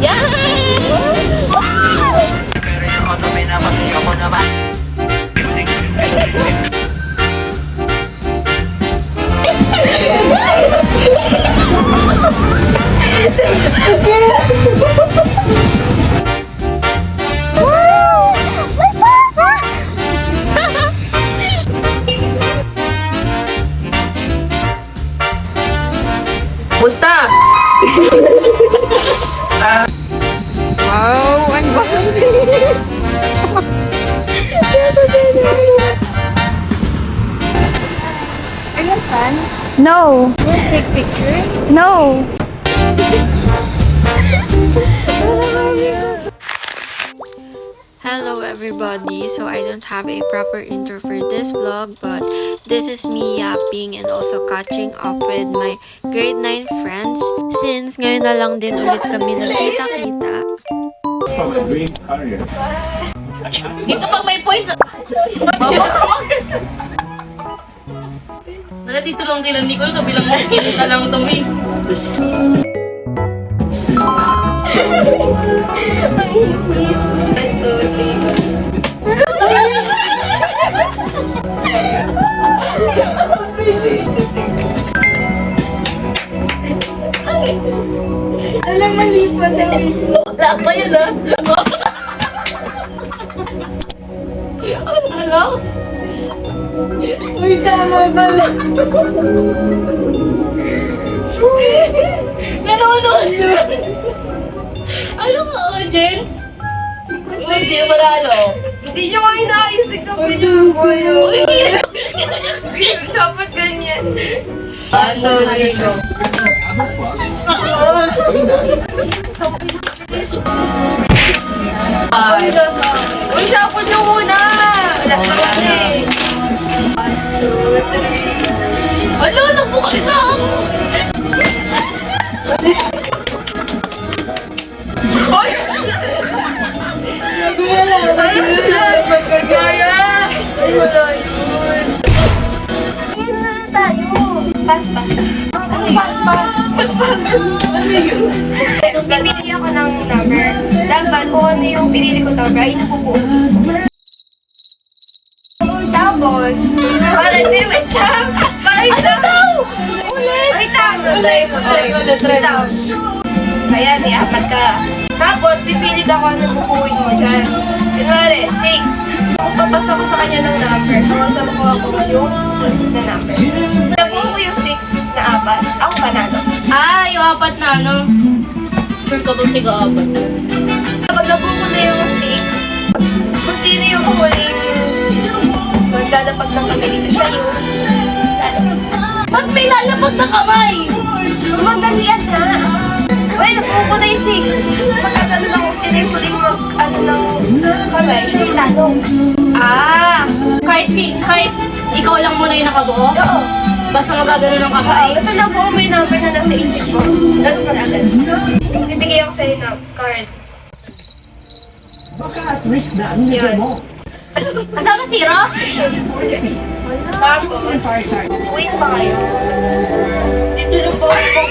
Yay! Pero yung auto may napasaya ko naman. Musta? Wow, unboxing! Are you a fan? No. Take picture? No. Hello everybody, so I don't have a proper intro for this vlog, but this is me yapping and also catching up with my grade 9 friends since ngayon na lang din ulit kami nagkita-kita. Dito pag may points, wala dito lang kila Nicole, kabilang mo, kinita lang ito eh. Alam, mali pa na. Lahat ba yun ah? Ang halos? Uy, tama pala. Nanonood yun! Ano ka, audience? Hindi mo manalo. Hindi nyo kayo naisig na video ko yun. Uy, Dapat ganyan. ano dito? Ay, Uy, shampoo nyo muna. Last naman eh. ano, nagbukas na ako! Pagkagaya. Ay, wala yun. Ngayon na tayo. Pas-pas. Ano pas-pas? Pas-pas. Ano yun? Pipili ako ng number. Dapat kung ano yung pinili ko number, ay napupo. Tapos, parang di, wait lang. Wait lang. Wait lang. Wait lang. Ayan, i-apat ka. Tapos, pipili ka kung anong pupuin mo dyan. Kunwari, 6. Kung papasok ko sa kanya ng number, sumasama ko ako yung 6 na number. Napupo ko yung 6 na apat. Ako panalo. Ah, yung apat na ano? Sure ka ba tiga-apat? Kapag napupo na yung 6, kung sino yung huling maglalapag ng kamay dito siya yung lalapag. Ba't may lalapag na kamay? Magdalian na! Well, napupo na yung 6. Tapos magkagano lang kung sino yung huling ano ng kamay, siya yung tanong. Ah, kahit ikaw lang muna yung nakabuo? Oo. Basta magagano ng kamay? Basta nabuo mo yung number na nasa isip mo. Ganun ka na agad. Bibigay ako sa'yo ng card. Baka at risk na ang Yan. mo. Kasama si Ross? Tapos, wait pa kayo. Dito na po ako.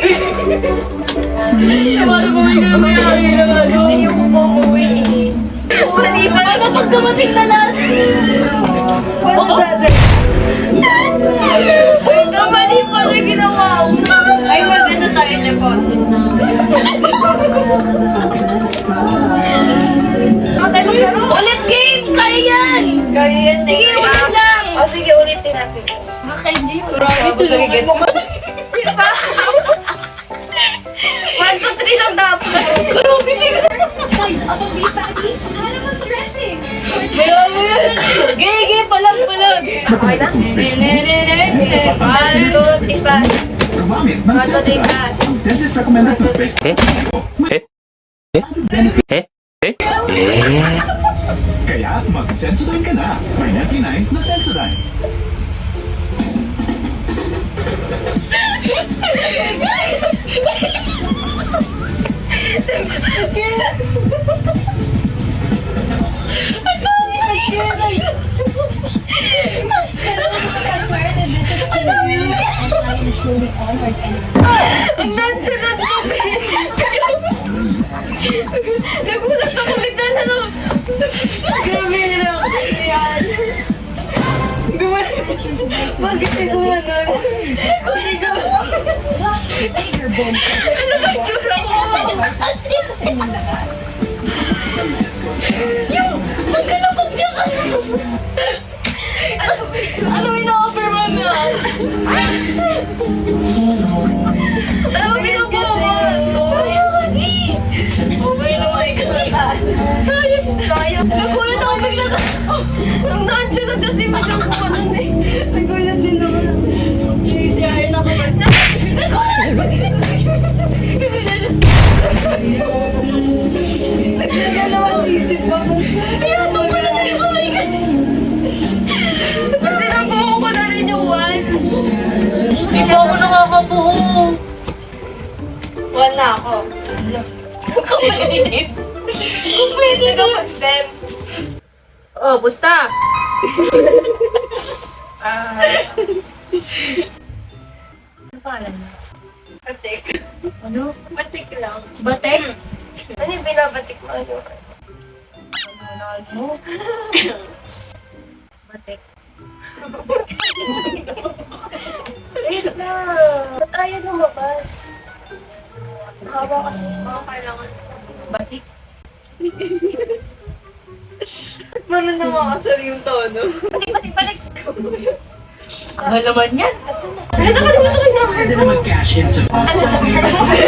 Paano ba may nangyayari na ano? Kasi yung po umuwi eh. Mali pa na pag dumating na lahat. What's that? Ito, mali pa na ginawa ko. Ay, mag-ano tayo deposit na. Ulit game! Kaya yan! Kaya yan. Sige, ulit lang! O sige, ulitin natin. Baka hindi yun. Tulungan mo. Di ba? 1, 2, 3 lang dapat. Gege, palag! Okay na? 1, 2, 3, pass. Gumamit ng Ano din Sensodyne. pass? Ang dentist recommended toothpaste. Kaya mag-Sensodyne ka na. May 99 na Sensodyne. Ang nandiyan na Bakit ikaw ano? Magkalapag niya kasi. Ano ina-offer mo na? Ano mo ginagawa mo? Kaya kasi. Okay na may kasalanan. Kaya. Nagulat ako bigla na. Ang nandiyan kasi medyo kumanan eh. Nagulat din naman. Sisiyahin ako ba? Nagdadalawang isip ako. Kaya tungkol na rin ko may kasi. Kasi nabuo ko na rin yung one. Hindi pa ako nakakabuo. One na ako. Competitive. Competitive. Nagapag-stem. Oh, busta. Ano pangalan niya? Batik. Ano? Batik lang. Batek? Ano yung binabatik mo? Ano? Ano? Batek. Wait lang. Ba't ayaw lumabas? Haba kasi. Baka kailangan. Batik? Paano na makasar yung tono? Batik. Ano naman yan? Ito ka naman ito na. Pwede na mag-cash in sa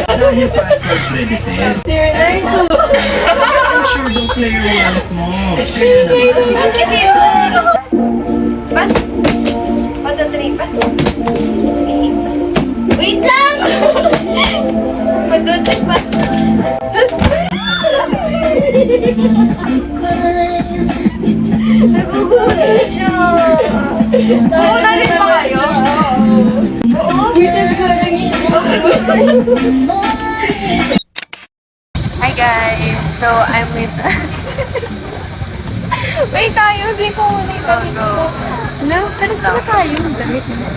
dahil password credited. Zero nine two. I'm sure don't play your wallet mo. Kaya naman. Pas. 1, 2, 3, pas. Okay, pas. Wait lang! 1, 2, 3, pas. Nagugulat siya. Oo, nalit pa kayo? Oo. Wizard ko lang Hi guys! So, I'm with... Wait tayo, kasi ko muna yung damit ko. No, talas na tayo yung damit mo.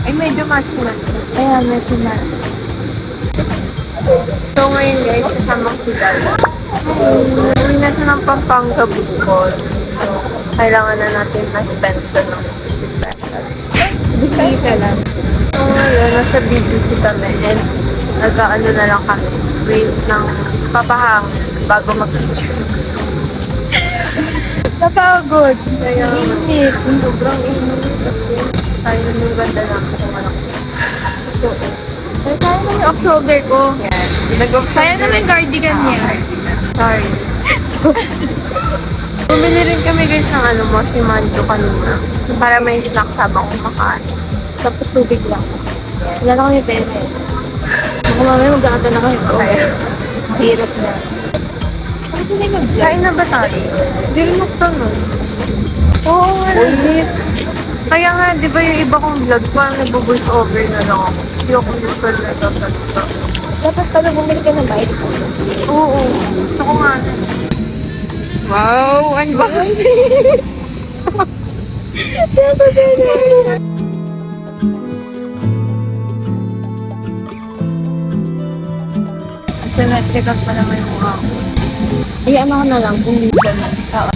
Ay, medyo match na. Ayan, medyo match. So, ngayon guys, kasama ko si Dala. Uwi na siya ng Pampanga Bukol. Kailangan na natin na-spend ito ng special. Bisita lang. So, ngayon, nasa BGC kami and nag-ano na lang kami. Wait ng papahang bago mag-picture. Napagod. Kaya, init. Sobrang init. Tayo na yung ganda lang. So, ay, sayang naman yung off-shoulder ko. Yes. Sayang naman yung cardigan niya. Sorry. Bumili rin kami guys ng ano mo, si Manjo kanina. Para may snacks habang kumakain. Tapos tubig lang. Wala na kami pera eh. Baka mamaya mag-aata na kami. Kaya, hirap na. Kain na ba tayo? Hindi rin magtanong. Oo nga. Kaya nga, di ba yung iba kong vlog, parang nag-voice over na lang ako. Hindi ako usual na nagsasalita. Dapat pala bumili ka ng bike. Oo. Gusto ko nga na. Wow! Unboxing! Symmetrical pa naman yung mukha ko. Ay, ano ko na lang, bumili ka na. Oo.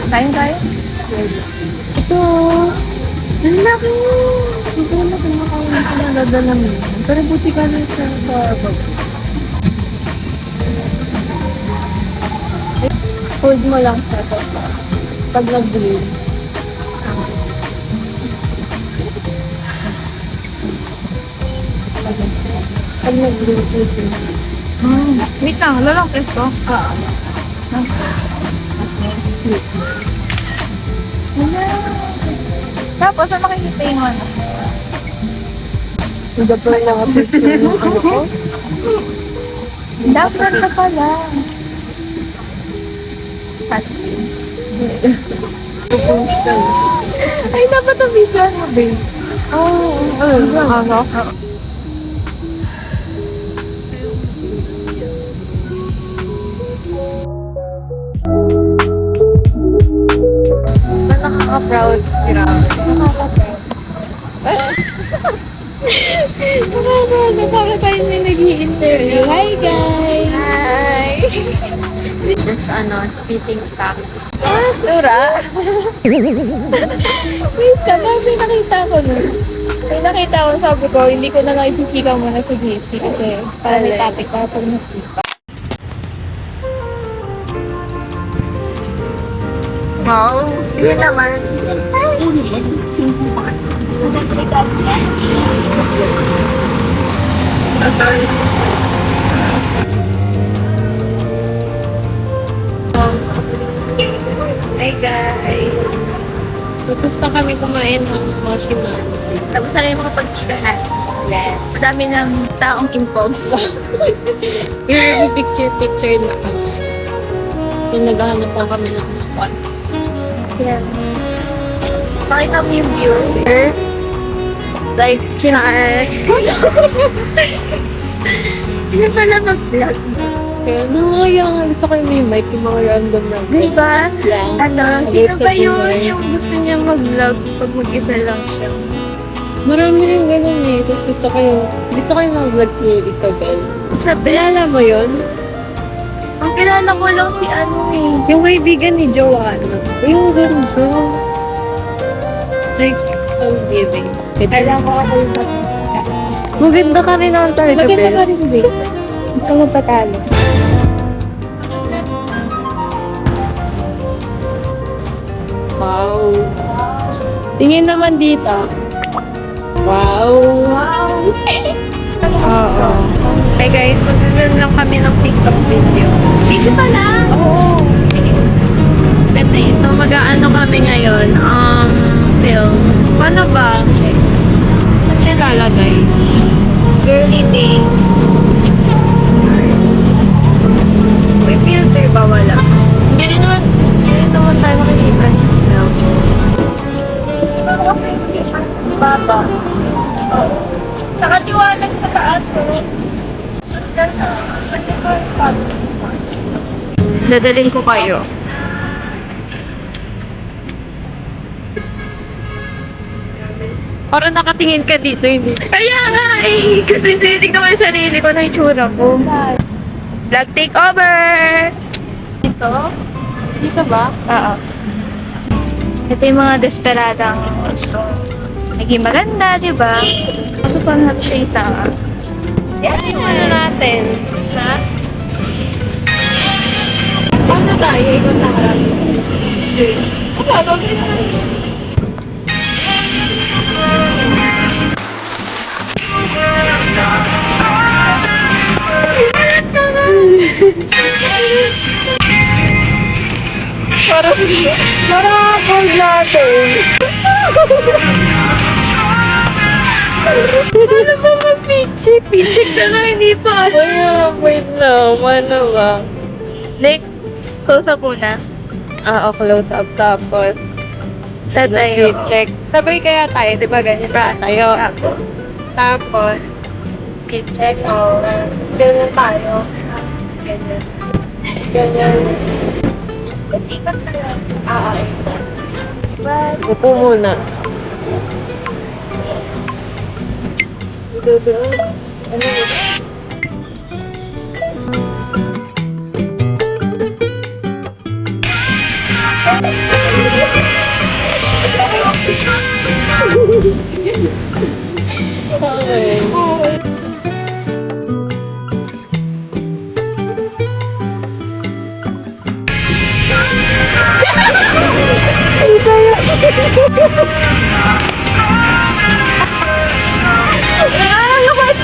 Kain tayo? Ito! Ang laki! Siguro na kumakain na sila dadala mo. Pero buti ka na sa bag. Hold mo lang siya tapos pag nag-grill. Pag nag-grill, chicken. Wait lang, lalang presto. Oo. Tapos, saan makikita yung ano? Hindi pa rin naka-picture yung ano ko. Dapat ka pala. Pupunta ka. Ay, dapat ang video mo, babe. Ano? Nakaka-proud. Nakaka-proud. Para tayo may nag-i-interview. Hi, guys! Hi! This, spitting facts. Dura? Wait ka, may nakita ko nun. May nakita ko, sabi ko, hindi ko na lang isisigaw muna sa GC kasi para may topic para pag nakita. Wow, yun naman. Hi guys! Tapos na kami kumain ng Moshiman. Tapos na rin makapag-chikahan. Yes. Madami ng taong involved. Yung picture na kami. So, naghahanap lang kami ng spots. Yeah. Pakita mo yung view. Like, Hindi pala mag-vlog. kaya gusto ko yung may mic, yung mga random. Diba? Lang. Sino ba yun yung gusto niya mag-vlog pag mag-isa lang siya? Marami rin ganun eh. Tapos gusto ko yung mag-vlog si Isabel. Sabi, Kilala mo yun? ang kilala ko lang si ano eh. Yung kaibigan ni Joanna. Yung ganda. Like, so giving. Kailangan ko ako yung Maganda ka rin naman talaga, maganda Bel. ka rin, babe. Huwag kang magpatalo. Wow. Tingin naman dito. Wow. Wow! Oo. Hey guys, magsasabi lang kami ng TikTok video. Video pala! Oo. Ganda yun. So, mag-aano kami ngayon? Film. Paano ba? Saan siya lalagay? Girly things. May filter ba? Wala. Hindi rin naman tayo makikita. Siguro okay. Baba. Tsaka tiwalag sa taas. Dadalhin ko kayo. Parang nakatingin ka dito, hindi. Kaya nga eh! Kasi tinitignan ko yung sarili ko na itsura ko. Vlog takeover! Ito? Dito ba? Oo. Ito yung mga desperadang gusto. Naging maganda, di ba? Gusto pa natin siya isang. Ano yung ano natin? Ha? Paano tayo? Ikot na harap. Wala, gagawin na. Parang gold natin. Ano ba mag-picture? Picture na lang, hindi pa. Wait lang. Ano ba? Next, close up muna. Close up. Tapos, Tatayo. check. Sabay kaya tayo, di ba? Ganyan ba tayo? Tapos, check. Ganyan tayo. Ganyan. Ganyan. Upo muna. Ano?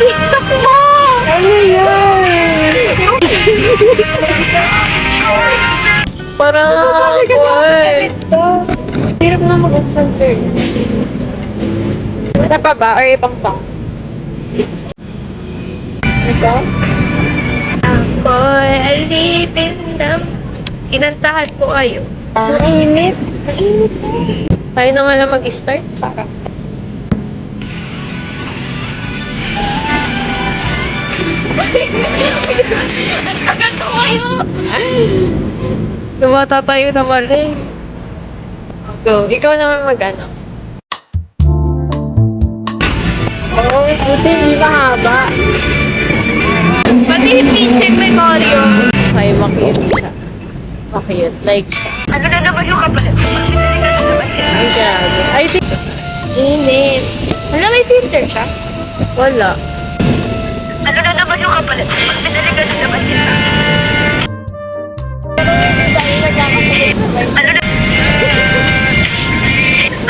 TikTok mo! Ano yan? Parang what? Hirap na mag-center. Isa pa ba? Or ibang song? Ito? Ako'y alipin ng kinantahan ko kayo. Mainit. Mainit na. Tayo na nga lang mag-start. Saka. Agad ko kayo! Tumatayo na mali. Go. Ikaw naman mag-ano. Oh, buti hindi mahaba. Pati yung picture may choreo. Ay, makita siya. Bakit? Like, Ano na naman yung kapalit? Pag pinili ka na naman siya. ay grabe. I think, init. Wala, may filter siya. Wala. Ano na naman yung kapalit? Pag pinili ka na naman siya. Ano na?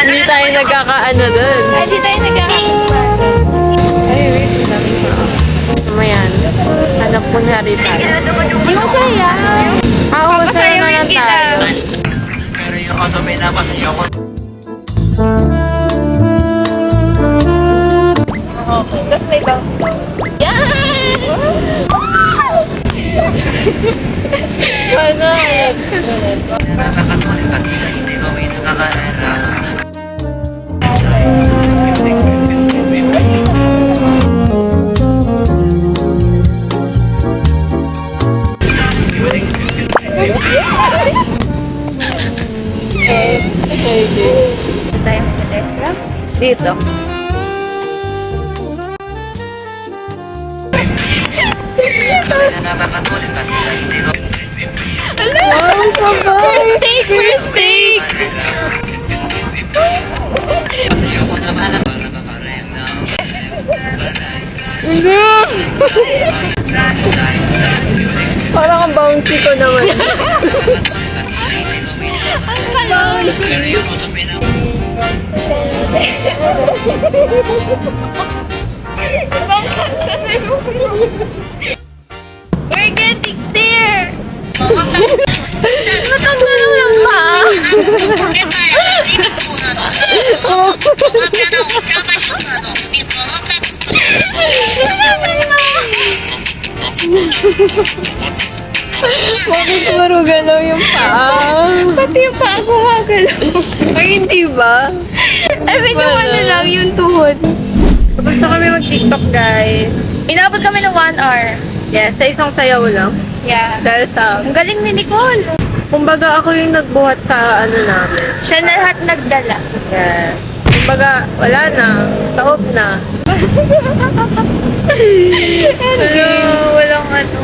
Hindi tayo nagkakaano dun. Ay, di tayo nagkakasubat. Ay, wait. Mayan. Hanap ko na rin tayo. Ano naman yung Di masaya. Oo, sa'yo na lang kita. tayo. Pero yung auto pinapasaya ko. Tapos may bounce. Yan! Ano? Nakakatulit at hindi ko may nakakaera. Tayo may extra. Dito. Nakakatulit at hindi ko Wow, sabay! Steak, first steak! pasaya ko naman para makarena. Parang ang bouncy ko naman. Pero yung auto pinapasaya We're getting there! Matanda lang yung paa. Bakit puro galaw yung paa? Pati yung paa ko magalaw. Ay, hindi ba? Ay, may naman na lang yung tuhod. Tapos na kami mag-TikTok, guys. Inabot kami ng 1 hour. Yes, sa isang sayaw lang. Yeah. Dahil sa... Ang galing ni Nicole. Kumbaga, ako yung nagbuhat sa ano namin. Siya na lahat nagdala. Yes. Kumbaga, wala na. Taob na. Ano, walang ano.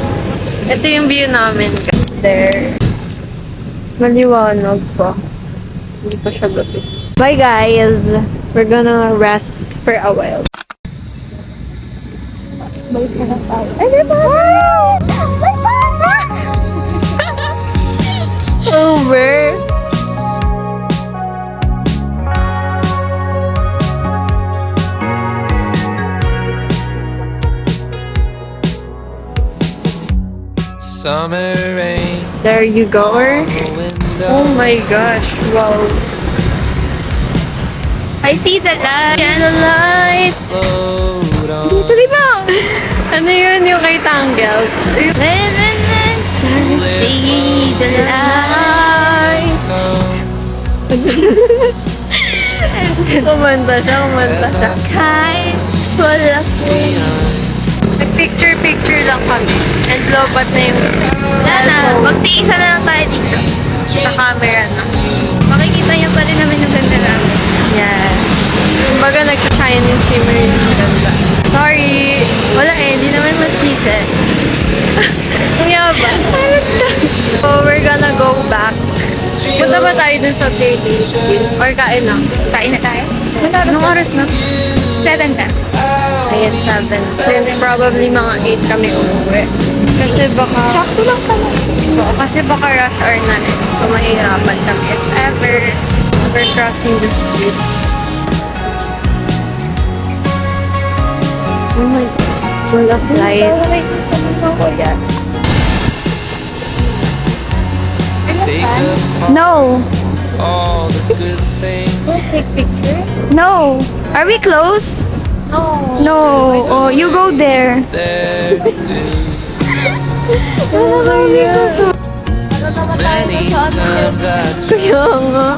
Ito yung view namin. There. Maliwanag pa. Hindi pa siya gabi. Bye, guys. We're gonna rest for a while. Balik na lang tayo. Ay, may pasa! May pasa! Over. Summer rain There you go. on the window. Oh my gosh. Wow. I see the light. The light. Float on. Dito, di ba? Ano yun yung kay Tanggel? See the light. Kumanta siya. Kahit wala ko. Nag-picture lang kami. And lobat na yung Wala na. Magtiisa na lang tayo dito. sa camera na. Makikita niyo pa rin naman yung ganda namin. Yes. Kumbaga nag-shine yung shimmer yung ganda. Sorry. Wala hindi naman masisi. Ang yaba. So, we're gonna go back. Punta ba tayo dun sa playlist? Or kain na? Kain na tayo. Anong oras na? 7 na. Ayan, 7. Then probably mga 8 kami umuwi. Kasi baka... Sakto lang pala. Oo, kasi baka rush hour na rin. So, mahirapan kami. If ever we're crossing the street. Oh my God. Full of lights. Take apart No. all the good things. Take picture? No. Are we close? No. No. Oh, you go there. There to do. Oh my God. Many times I try, Kaya nga.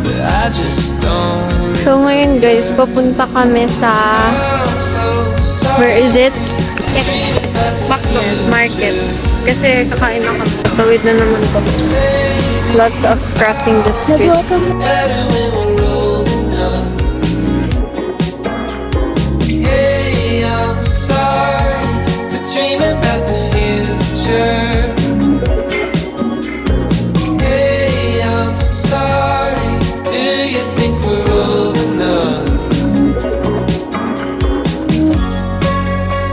but I just don't. So ngayon guys, papunta kami sa... I'm so sorry. Where is it? Market. Kasi kakain na kami. Tawid na naman to. Lots of crossing the streets. Better